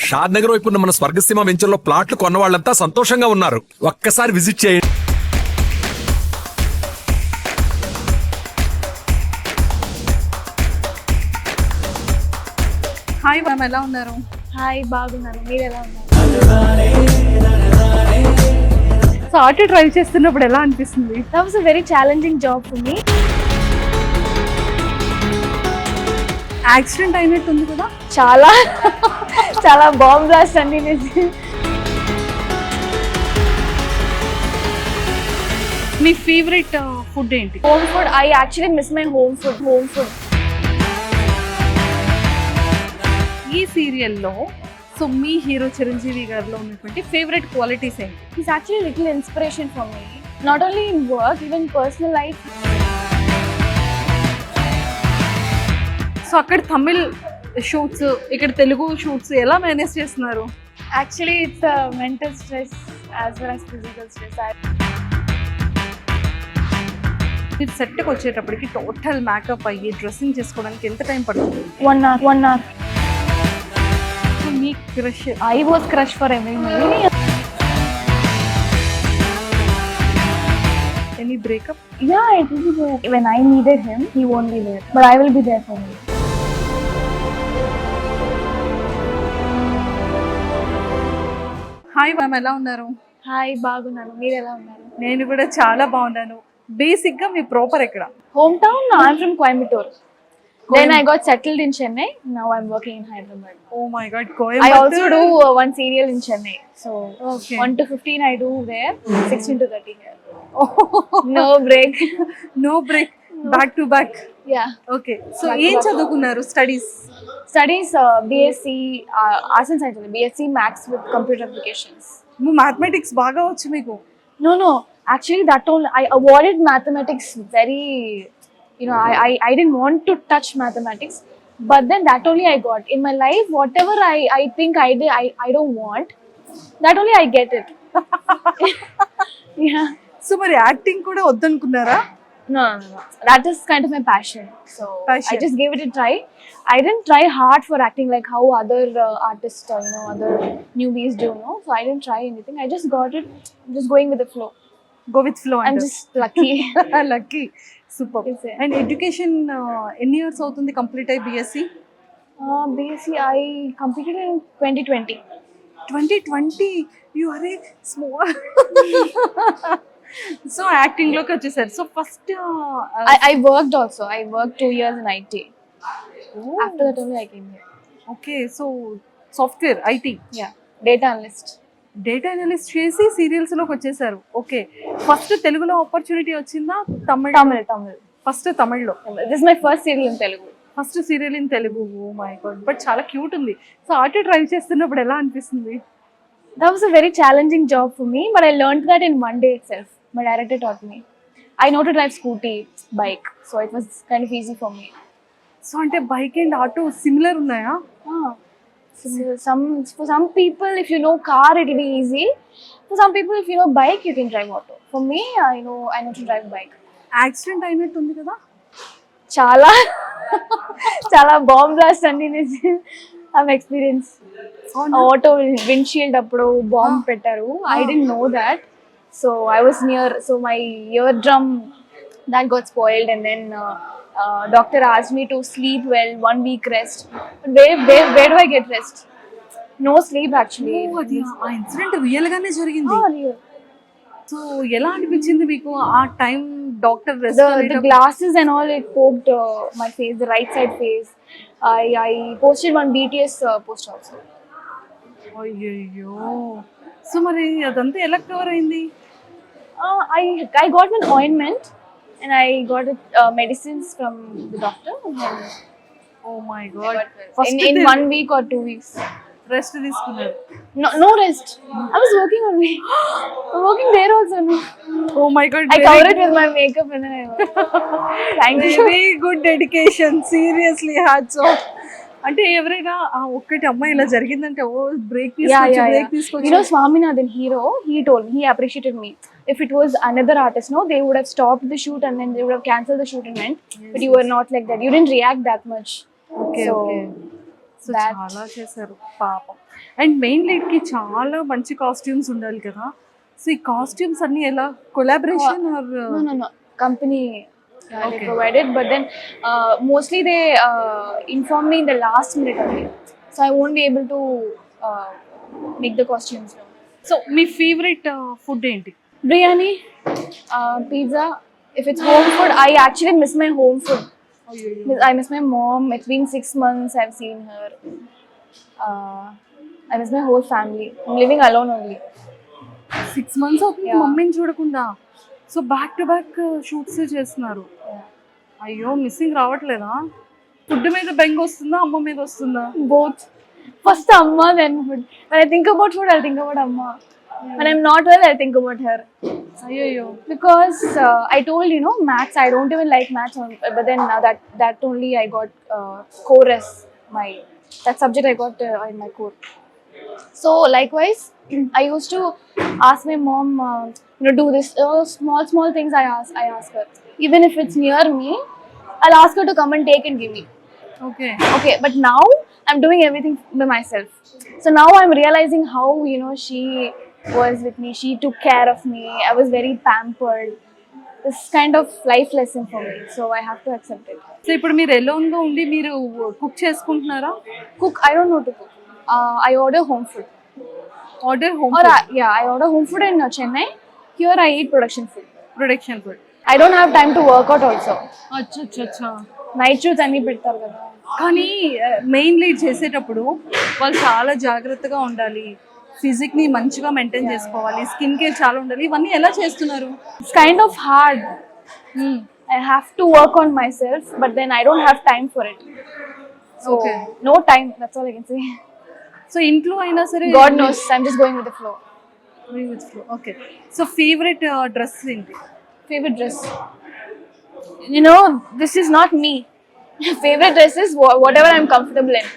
షాద్ నగర్ వైపు ఉన్న మన స్వర్గసీమ వెంచర్లో ప్లాట్లు కొన్న వాళ్ళంతా సంతోషంగా ఉన్నారు. ఒక్కసారి విజిట్ చేయండి. హాయ్ మ్యామ్, ఎలా ఉన్నారు? హాయ్, బాగున్నాను. మీరు ఎలా ఉన్నారు? సో ఆటో డ్రైవ్ చేస్తున్నప్పుడు ఎలా అనిపిస్తుంది? That was a very challenging job for me. Accident అయినట్టు ఉంది కదా? చాలా చాలా బాంబ్ బ్లాస్ట్ అండి. మీ ఫేవరెట్ ఫుడ్ ఏంటి? Home food. I actually miss my home food. ఈ సీరియల్లో సో మీ హీరో చిరంజీవి గారిలో ఉన్నటువంటి ఫేవరెట్ క్వాలిటీస్ ఏంటి? He's actually a little inspiration for me. Not only in work, even personal life. So అక్కడ Tamil shoots, ఇక్కడ Telugu shoots ఎలా manage చేస్తున్నారు? Actually, it's a mental stress as well as physical stress. మీరు సెట్కి వచ్చేటప్పటికి టోటల్ మేకప్ అయ్యి dressing చేసుకోవడానికి ఎంత టైం పడుతుంది? 1 hour. సో మీ crush? I was crush for every movie. Any breakup? Yeah, it will be there. When I needed him, he won't be there. But I will be there for him. Hi ma'am, ఎలా ఉన్నారు? Hi, బాగున్నాను. మీరు ఎలా ఉన్నారు? నేను కూడా చాలా బాగున్నాను. బేసిక్గా మీ ప్రాపర్ ఎక్కడ? Hometown? I'm from Coimbatore. Then I got settled in Chennai. Now I'm working in Hyderabad. Oh my god, I also do one serial in Chennai. So Okay. 1 to 15 I do there, 16 to 30 here. No break. No break, back to back. Yeah. Okay, so Back to ఏం back. చదువుకున్నారు? Studies? Studies BSc Arts and Science. BSc Maths with computer applications. Mathematics బాగా వచ్చు మీకు? No. Actually, that only I avoided mathematics very. I didn't want to touch mathematics, but then that only I got in my life. Whatever I think I don't want, that only I get it. Yeah. So మరి acting కూడా వద్దనుకున్నారా? No. That is kind of my passion. So Passion. I just gave it a try. I didn't try hard for acting like how other artists, other newbies do. So I didn't try anything. I just got it. I'm just going with the flow. Go with flow. I'm just lucky. Lucky. Super. It's a- and education ఎన్ని years అవుతుంది complete అయ్యి BSc? BSc I completed in 2020. 2020. You are a small. So acting లోకి వచ్చేసారు. So first I worked also. I worked 2 years in IT. After that only I came here. Okay, so software IT Yeah. Data analyst. Data analyst చేసి serials లోకి వచ్చేసారు. Okay, first తెలుగులో opportunity వచ్చిందా? Tamil. First తమిళ్లో. This is my first serial in Telugu. First serial in Telugu. Oh my god, but చాలా cute ఉంది. So auto drive చేస్తున్నప్పుడు ఎలా అనిపిస్తుంది? That was a very challenging job for me, but I learned that in one day itself. My director taught me. I know to drive scooty, bike, so it was kind of easy for me. So అంటే bike and auto similar ఉన్నాయా? So for some people, if you know car, it will be easy. For some people, if you know bike, you can drive auto. For me, I know to drive bike. Accident అయినట్టు ఉంది కదా? చాలా bomb blast అండి. I've experienced auto windshield అప్పుడు bomb పెట్టారు. I didn't know that. So I was near. So my eardrum that got spoiled, and then doctor asked me to sleep well, 1 week rest. But where do I get rest? No sleep actually. అది ఆ incident real గానే జరిగింది. Real. So ఎలా అనిపించింది మీకు ఆ time? Doctor The glasses and all, it poked my face, the right side face. I posted one BTS post also. అయ్యయ్యో, so మరి అదంతా ఎలా కవర్ అయింది? I got an ointment and I got medicines from the doctor. And then oh my god, in 1 week or 2 weeks. Rest తీసుకున్నారు? No rest. I was working only. I'm working there also. No. Oh my god, I covered it with my makeup and then I worked. Thank you. Very good dedication. Seriously hats off. అంటే ఎవరైనా ఒక్కటి అమ్మాయి ఇలా జరిగిందంటే ఓ break తీసుకోవచ్చు, break తీసుకోవచ్చు. Swaminathan hero, he told me, he appreciated me. If it was another artist, they would have stopped the shoot and then they would have cancelled the shoot and went. But you were not like that. You didn't react that much. Okay, So okay. So చాలా చేశారు పాపం. And main lead కి చాలా మంచి costumes ఉండాలి కదా, so ఈ costumes అన్ని ఎలా collaboration or No. Company they provided, but then mostly they inform me in the last minute only, so I won't be able to make the costumes now. So me favourite food ఏంటి? Biryani, pizza. If it's home food, I actually miss my home food. I miss my mom. It's been 6 months I've seen her. I miss my whole family. I'm living alone only. 6 months అవుతుంది మమ్మీని చూడకుండా. So back to back shoots చేస్తున్నారు. అయ్యో missing రావట్లేదా? Food మీద బెంగ వస్తుందా, అమ్మ మీద వస్తుందా? Both. First Amma, then food. When I think about food, I'll think about Amma. When I'm not well, I'll think about her. అయ్యో. Because I told, maths, I don't even like maths, but then that only I got core as that subject I got in my core. So likewise, I used to ask my mom, do this small things. I ask her, even if it's near me, I'll ask her to come and take and give me. Okay, but now I'm doing everything by myself. So now I'm realizing how she was with me. She took care of me. I was very pampered. This kind of life lesson for me. So I have to accept it. So ఇప్పుడు మీరు alone గా ఉండి మీరు cook చేసుకుంటున్నారా? Cook, I don't know to cook. I order home food. Order home I order home food in Chennai. Here I eat production food. Production food. I don't have time to work out also. అచ్చా. Night shoots అన్ని పెడతారు కదా. కానీ main lead చేసేటప్పుడు వాళ్ళు చాలా జాగ్రత్తగా ఉండాలి, ఫిజిక్ ని మంచిగా మెయింటైన్ చేసుకోవాలి, స్కిన్ కేర్ చాలా ఉండాలి. ఇవన్నీ ఎలా చేస్తున్నారు? It's kind of hard. I have to work on myself, but then I don't have time for it. So no time. That's all I can say. So ఇంట్లో అయినా సరే God knows. I'm just going with the flow. Okay. So favourite dress ఏంటి? Favorite dress. This is not me. Favorite dress is whatever I'm comfortable in.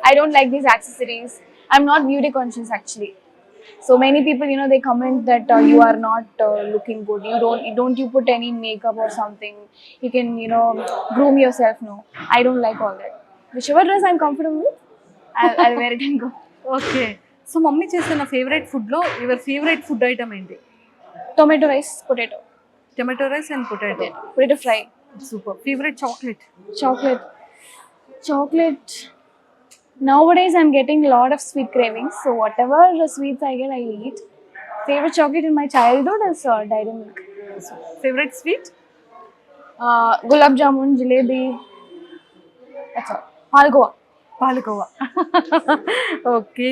I don't like these accessories. I'm not beauty conscious actually. So many people, they comment that you are not looking good. You don't put any makeup or something. You can, groom yourself. No, I don't like all that. Whichever dress I'm comfortable with, I'll wear it and go. Okay. So mummy చేసిన favourite food లో your favourite food item ఏంటి? Tomato rice, potato. Tomato rice and potato. Potato fry. Super. Favourite chocolate? Chocolate. Nowadays I'm getting a lot of sweet cravings, so whatever sweets I get, I'll eat. Favorite chocolate in my childhood is Dairy Milk. Favourite sweet? Gulab jamun, jalebi. That's all. Palkova. Okay.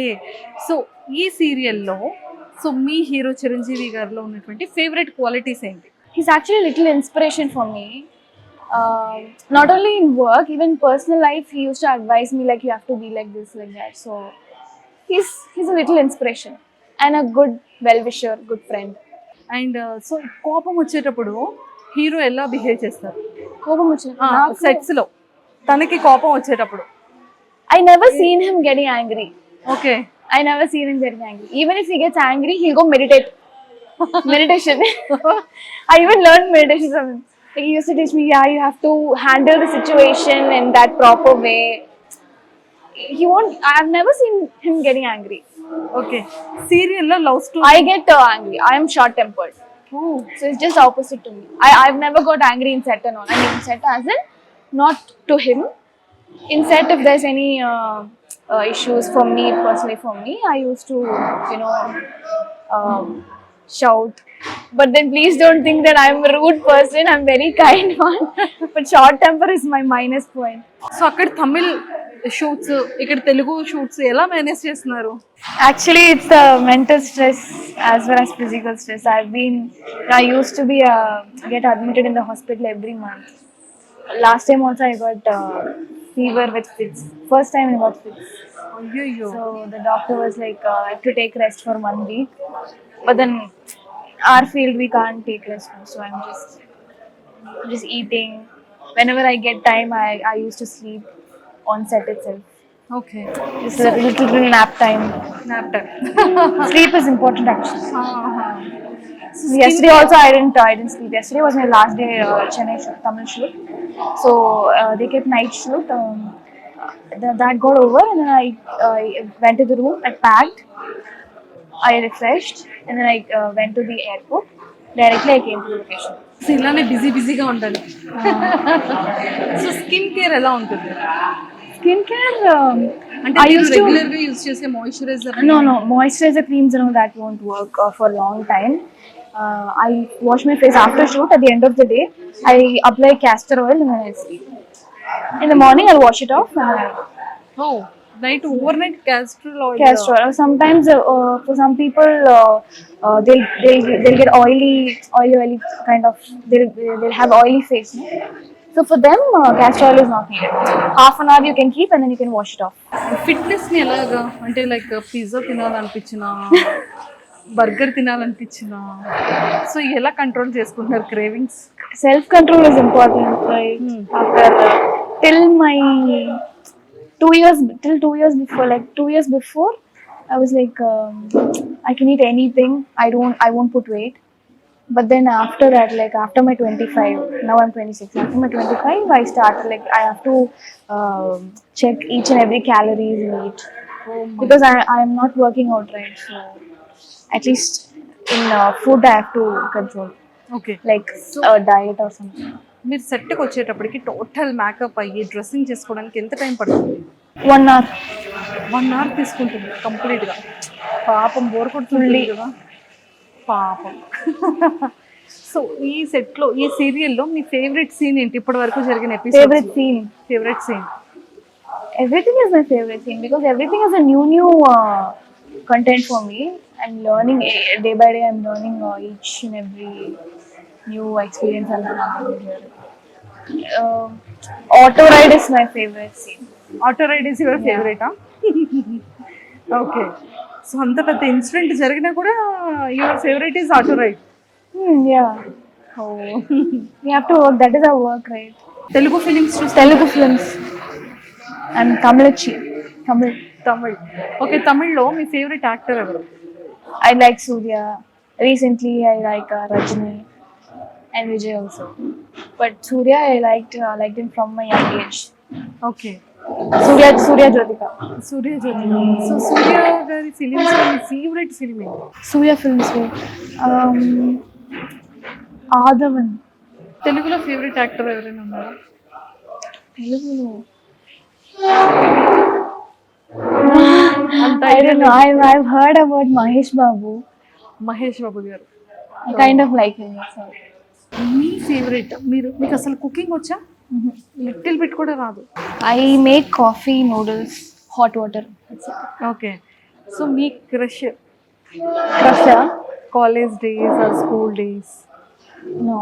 So ఈ సీరియల్లో మీ hero Chiranjeevi గారిలో ఉన్నటువంటి favourite qualities ఏంటి? He's actually a little inspiration for me. Not only in work, even personal life, he used to advise me like you have to be like this, like that. So he's a little inspiration and a good well-wisher, good friend. And so కోపం వచ్చేటప్పుడు hero ఎలా behave చేస్తారు కోపం వచ్చిన sets లో? తనకి కోపం వచ్చేటప్పుడు I never seen him getting angry. Okay. I never seen him getting angry. Even if he gets angry, he'll go meditate. Meditation. I even learned meditation from him. Like he used to teach me, you have to handle the situation in that proper way. I've never seen him getting angry. Okay. Serial లో love story? I get angry. I am short tempered. So it's just opposite to me. I've never got angry in set and all. I mean in set as in not to him. In set, if there's any issues for me personally, I used to shout. But then please don't think that I'm a rude person. I'm very kind one. But short temper is my minus point. So అక్కడ Tamil shoots, ఇక్కడ Telugu shoots ఎలా manage చేస్తున్నారు? Actually, it's the mental stress as well as physical stress. I used to be get admitted in the hospital every month. Last time also I got fever with fits. First time I got fits. అయ్యో. So the doctor was like, I have to take rest for 1 week. But then our field we can't take rest now. So I'm just eating. Whenever I get time, I used to sleep on set itself. Okay. Just a little nap time. Sleep is important actually. Yesterday also I didn't sleep. Yesterday was my last day Chennai shoot, Tamil shoot. So they kept night shoot. that got over, and then I went to the room, I packed, I refreshed, and then I went to the airport. Directly I came to the location. So ఇలానే బిజీగా ఉండాలి. So skin care ఎలా ఉంటుంది? Skincare, అంటే I మీరు used to regular గా use చేసే moisturiser? no moisturizer creams and all that won't work for a long time. I wash my face after shoot. At the end of the day, I apply castor oil and then I sleep. In the morning, I'll wash it off. Oh night over night castor oil. Castor oil. Sometimes for some people, they'll get oily kind of. They'll have oily face. No? So for them, castor oil is not needed. Half an hour you can keep and then you can wash it off. Fitness ని ఎలాగా, అంటే like pizza తినాలనిపించిన, burger తినాలనిపించిన, so ఎలా control చేసుకుంటున్నారు cravings? Self control is important, right? After till 2 years before, like 2 years before, I was like, I can eat anything. I won't put weight. But then after that, like after my 25, now I'm 26. After my 25, I started like I have to check each and every calories in eat because I am not working out, right? So at least in food I have to control, okay. like diet or something. మీరు సెట్కి వచ్చేటప్పటికి total makeup అయ్యి dressing చేసుకోవడానికి ఎంత time పడుతుంది? 1 hour. 1 hour తీసుకుంటుంది కంప్లీట్గా. పాపం బోర్ కొడుతుంది కదా పాపం. సో ఈ సెట్లో, ఈ సీరియల్లో మీ ఫేవరెట్ సీన్ ఏంటి ఇప్పటి వరకు జరిగిన episode? Favorite scene. Favourite scene? Everything is my favorite thing because everything is a new content for me. I'm learning day by day. I'm learning each and every new experience I'm having here. Auto ride is my favorite scene. Auto ride is your ఫేవరెటా? Okay. So అంత పెద్ద incident జరిగినా కూడా your favourite is auto ride. Yeah. We have to work. That is our work, right? Telugu films చూస్తే? Telugu films. I'm Tamilichi. Tamil. Tamil. Okay. తమిళ్లో మీ favourite actor ఎవరు? I like Surya. Recently, I like Rajini and Vijay also. But Surya, I liked him from my young age. Okay. Surya Jyotika. Surya Jyothi. So Surya గారి films మీ favourite film ఏంటి? Surya films. Adavan. తెలుగులో favourite actor ఎవరైనా ఉన్నారా? Telugu. అంత I don't know. I've heard about Mahesh Babu. Mahesh Babu గారు. I kind of like him. So. Me favourite, మీకు అసలు కుకింగ్ వచ్చా? లిటిల్ బిట్ కూడా రాదు. I make coffee, noodles, hot water. Okay. So మీ crush Crusher? College days or school days? No.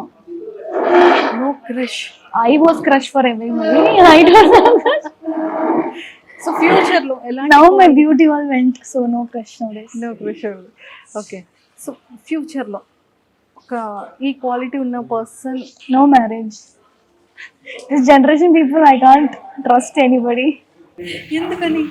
No crush. I was crush for everybody. I don't know. So ఫ్యూచర్లో ఎలా? Now my beauty all went, so no crush nowadays. No crush. Okay. So ఫ్యూచర్లో ఒక ఈ quality ఉన్న person? No marriage. This generation people, I can't trust anybody. ఎందుకని?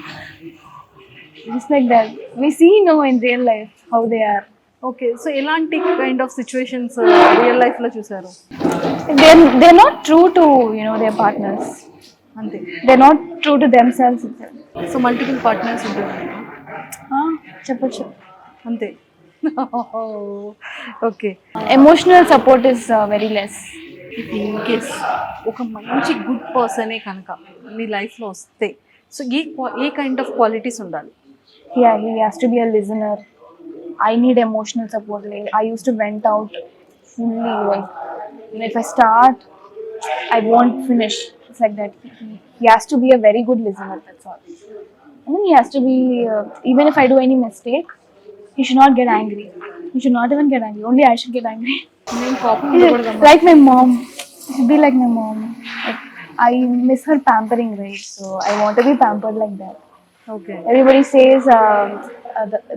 Just like that. We see in real life how they are. Okay. So ఎలాంటి kind of situations real లైఫ్లో చూసారు? They're not true to their partners. అంతే. They're not true to themselves itself. So multiple partners ఉంటారు చెప్పచ్చు. అంతే. Okay. Emotional support is very less. In case ఒక మంచి good పర్సనే కనుక మీ లైఫ్లో వస్తే, so A kind of qualities ఉండాలి? Yeah, he has to be a listener. I need emotional support. Like, I used to vent out fully. Like, if I start, I won't finish. It's like that. He has to be a very good listener. That's all. And then he has to be. Even if I do any mistake, he should not get angry. He should not even get angry. Only I should get angry. నేను కోపం ఉండకూడదమ్మా. Like my mom. He should be like my mom. Like, I miss her pampering, right? So I want to be pampered like that. Okay. Everybody says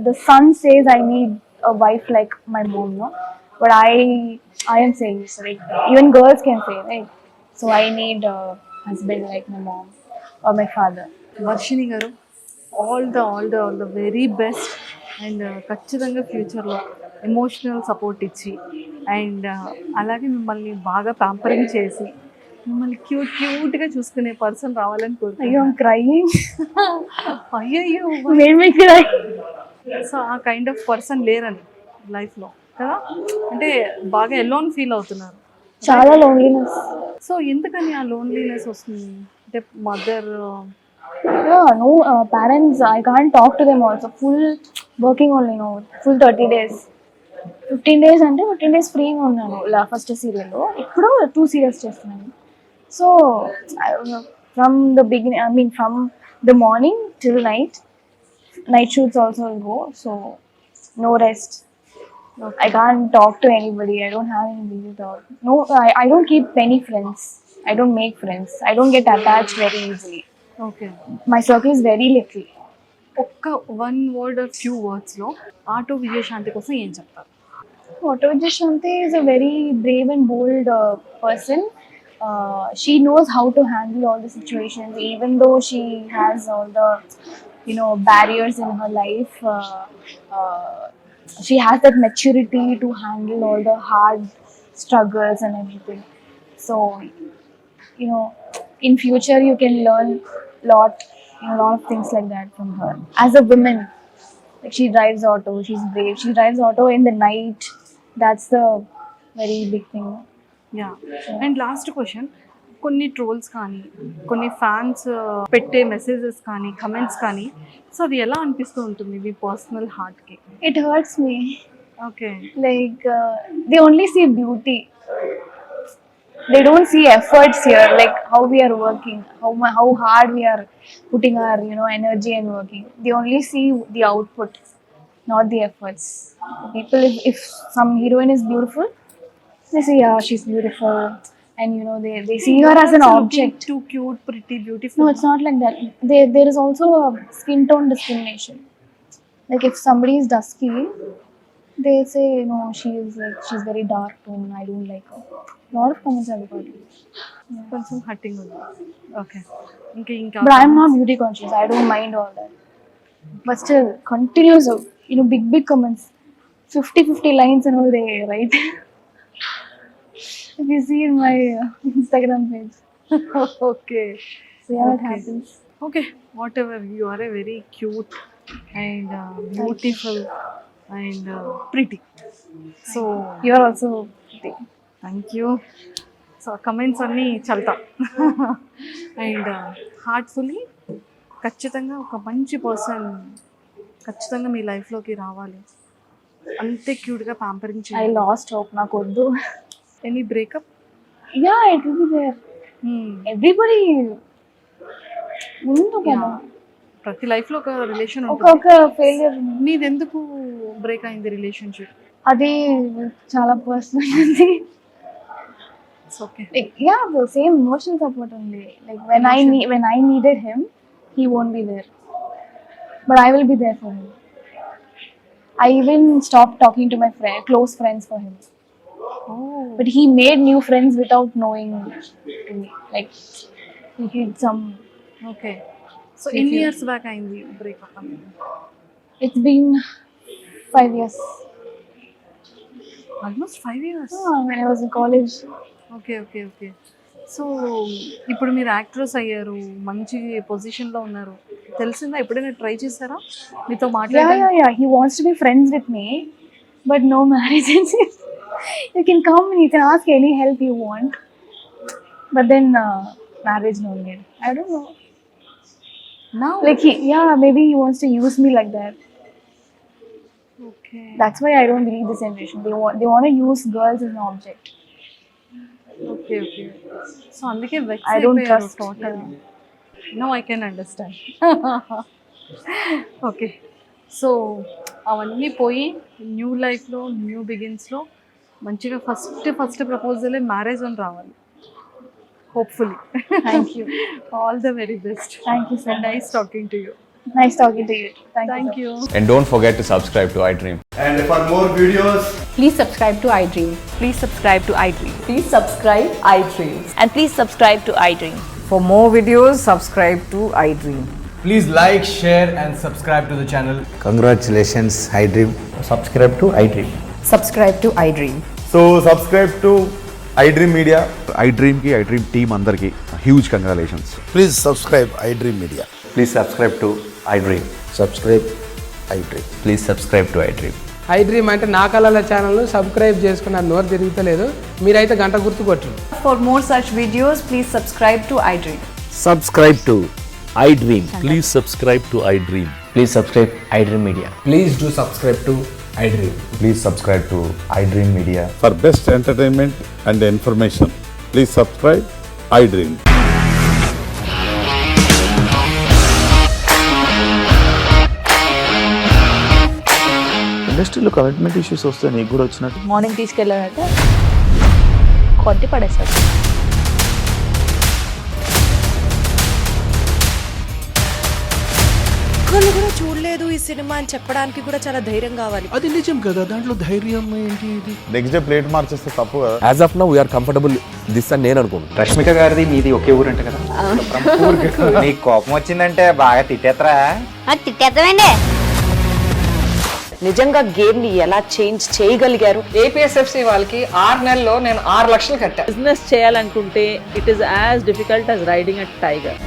the son says I need a wife like my mom, no? But I am saying this, right? Even girls can say, right? So I need a husband like my mom or my father. Varshini garu, all the very best. And ఖచ్చితంగా ఫ్యూచర్లో emotional support ఇచ్చి and అలాగే మిమ్మల్ని బాగా pampering చేసి మిమ్మల్ని cute గా చూసుకునే పర్సన్ రావాలని అయ్యో కోరుకుంటున్నాను. I'm crying. అయ్యయ్యో మేడ్ మీ క్రై. సో ఆ కైండ్ ఆఫ్ పర్సన్ లేరని లైఫ్ లో కదా, అంటే బాగా ఎలోన్ ఫీల్ అవుతున్నారు. చాలా లోన్లీనెస్. సో ఎందుకని ఆ లోన్లీనెస్ వస్తుంది? అంటే mother No parents, I can't talk to them also. Full working only, no. Full 30 days. 15 days అంటే 15 days ఫ్రీగా ఉన్నాను ఫస్ట్ సీరియల్లో. ఇప్పుడు 2 సీరియల్స్ చేస్తున్నాను. So from the beginning, I mean from the morning till night shoots also will go. So no rest. I can't talk to anybody. I don't have anybody to talk. No, I don't keep any friends. I don't make friends. I don't get attached very easily. Okay, My circle is very little. ఒక్క one word or few words లో auto Vijayashanti కోసం ఏం చెప్తారు? Auto Shanti is a very brave and bold person. She knows how to handle all the situations, even though she has all the, barriers in her life. She has that maturity to handle all the hard struggles and everything. So, in future you can learn lot of things like that from her. As a woman, like she drives auto, she's brave. She drives auto in the night. That's the very big thing. Yeah, and last question, కొన్ని trolls కానీ కొన్ని fans పెట్టే messages కానీ comments కానీ, so అది ఎలా అనిపిస్తూ ఉంటుంది మీ పర్సనల్ హార్ట్కి? It hurts me. Okay, Like they only see beauty. They don't see efforts here, like how we are working, how hard we are putting our energy and working. They only see the output, not the efforts. People, if some heroine is beautiful, they say yeah, she's beautiful, and they see her as an object. too cute, pretty, beautiful. No, it's not like that. There is also a skin tone discrimination. Like if somebody is dusky, they say no, she's very dark tone, I don't like her. Lot of comments have got it. కొంచెం హట్టింగ్ ఉంది. Okay, ఇంకా But I'm not beauty conscious. I don't mind all that. But still, continuous, big comments. 50 lines and all they write. If you see in my Instagram page. Okay, So yeah, it Okay. happens. Okay, whatever, you are a very cute and beautiful and pretty. So You are also pretty. Thank you. So comments అన్నీ చల్తా and heartfully ఖచ్చితంగా ఒక మంచి person ఖచ్చితంగా మీ లైఫ్లోకి రావాలి, అంతే క్యూట్గా ప్యాంపరింగ్ I చేయాలి. lost hope. Nakoddu. Any breakup? Yeah, it will be there. Everybody. Undu kada. ప్రతి లైఫ్లో ఒక రిలేషన్ ఒక ఉంటుంది. ఫెయిలియర్. మీది ఎందుకు బ్రేక్ అయింది రిలేషన్షిప్? అది చాలా పర్సనల్ ఉంది. Okay, Like, yeah, the same emotional support only. Like when I needed him, he won't be there, but I will be there for him. I even stopped talking to my close friends for him. oh, But he made new friends without knowing me. Like he did some. Okay. So ఎన్ని years back అయింది breakup? It's been 5 years. Almost 5 years. When I was in college. Okay okay okay. So ఇప్పుడు మీరు actress అయ్యారు, మంచి పొజిషన్లో ఉన్నారు, తెలిసిందా? ఎప్పుడైనా ట్రై చేశారా మీతో మాట్లాడాలి? Yeah. He wants to be friends with me, but no marriage. You can come and you can ask any help you want, but then marriage no need. I don't know. Now? Like maybe he wants to use me like that. Okay. That's why I don't believe this generation. They want to use girls as an object. Okay okay. So అందుకే వెక్స్ I don't అయిపోయారు trust. Total. No I can understand. Okay, so అవన్నీ పోయి new లైఫ్లో new బిగిన్స్లో మంచిగా first ప్రపోజలే marriage అని రావాలి hopefully. Thank you. All the very best. Thank you so much. Nice talking to you. Nice talking to you. Thank you. And don't forget to subscribe to iDream. And for more videos, Please subscribe to iDream. Please subscribe to iDream. Please subscribe iDream. And please subscribe to iDream. For more videos, subscribe to iDream. please like, share, and subscribe to the channel. Congratulations, iDream. Subscribe to iDream. Subscribe to iDream. So subscribe to iDream Media. iDream team అందరికి huge congratulations. Please subscribe iDream Media. Please subscribe to iDream. Subscribe iDream. Please subscribe to iDream. iDream అంటే నా కళల ఛానల్ను subscribe చేసుకున్న నోరు తిరుగుతలేదు, మీరైతే గంట గుర్తు కొట్టండి. For more such videos, please subscribe to iDream. Subscribe to iDream. Please subscribe to iDream. Please subscribe iDream Media. Please do subscribe to iDream. Please subscribe to iDream Media. For best entertainment and information, please subscribe iDream. ఇండస్ట్రీలో commitment issues వస్తే నీకు కూడా వచ్చినట్టు morning తీసుకెళ్ళాలంటే కొట్టి పడేస్తారు. ఒక్కళ్ళు కూడా చూడలేదు ఈ సినిమా అని చెప్పడానికి కూడా చాలా ధైర్యం కావాలి. అది నిజం కదా, దాంట్లో ధైర్యం ఏంటి? ఇది నెక్స్ట్ డే ప్లేట్ మార్చేస్తే తప్పు కదా. As of now we're comfortable this అని నేను అనుకుంటున్నాను. రష్మిక గారిది మీది ఒకే ఊరంట కదా. నీకు కోపం వచ్చిందంటే బాగా తిట్టేత్తరా. తిట్టేద్దామండి. నిజంగా గేమ్ ని ఎలా చేంజ్ చేయగలిగారు? ఏపీఎస్ఎఫ్సి వాళ్ళకి 6 నెలల్లో నేను 6 లక్షలు కట్టా. బిజినెస్ చేయాలనుకుంటే it is as difficult as riding a tiger.